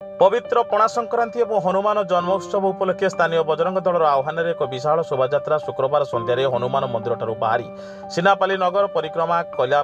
पवित्र पणा संक्रांति और हनुमान जन्मोत्सव उपलक्षे स्थानीय बजरंग दलर आह्वान एक विशाल शोभा शुक्रवार संध्यारे हनुमान मंदिर ठारू बाहरी सिनापाली नगर परिक्रमा कला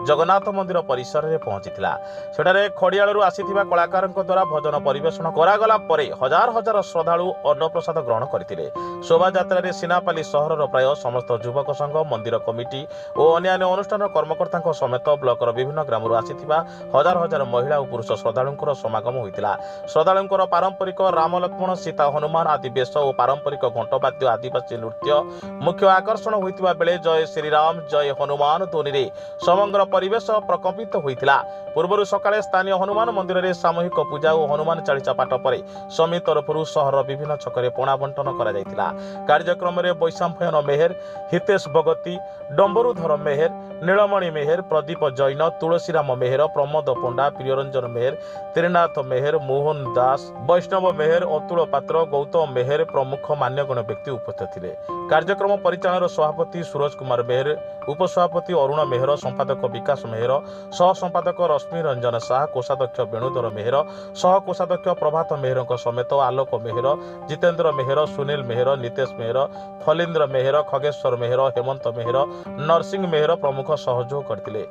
जगन्नाथ मंदिर परिसर में पहुंचीला। सेठारे खड़ियालू आसीथिबा कलाकारंक द्वारा भजन परिवेषण करागला परे हजार हजार श्रद्धालु अन्नप्रसाद ग्रहण करथिले। शोभा सिनापाली सहरर प्राय समस्त युवक संघ मंदिर कमिटी और अन्य अनुष्ठान कर्मकर्ता समेत ब्लॉकर विभिन्न ग्रामरू आसीथिबा हजार हजार महिला और पुरुष श्रद्धालुंकर समागम होइतिला। श्रद्धालुंकर पारंपरिक राम लक्ष्मण सीता हनुमान आदि वेश और पारंपरिक घंटवाद्य आदिवासी नृत्य मुख्य आकर्षण होइतिबा बेले जय श्रीराम जय हनुमान ध्वनि रे समग्र परिवेश प्रकम्पित होइतिला। पूर्व सकाळे स्थानीय हनुमान मंदिर में सामूहिक पूजा और हनुमान चालीसा पाठ पर समिति तरफ सहर विभिन्न छकरे पणा बंटन करा जायतिला। कार्यक्रम में बैशाम्फयन मेहर हितेश भगती डंबरुधर मेहर नीलमणि मेहर प्रदीप जैन तुलसीराम मेहर प्रमोद पंडा प्रियरंजन मेहर त्रिनाथ मेहर मोहन दास वैष्णव मेहर अतुल पात्र गौतम मेहर प्रमुख मान्यगण व्यक्ति उपस्थित थे। कार्यक्रम परिचालन सभापति सूरज कुमार मेहर उपसभापति अरुण मेहर संपादक विकास मेहर सह संपादक रश्मि रंजन शाह कोषाध्यक्ष वेणुधर मेहर सह कोषाध्यक्ष प्रभात मेहर समेत आलोक मेहर जितेन्द्र मेहर सुनील मेहर नितेश मेहर फलीन्द्र मेहर खगेश्वर मेहर हेमंत मेहर नरसिंह मेहर प्रमुख सहयोग करथिले।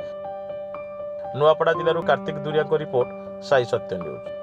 नुआपड़ा जिलूर कार्तिक दुरिया रिपोर्ट साई सत्य न्यूज।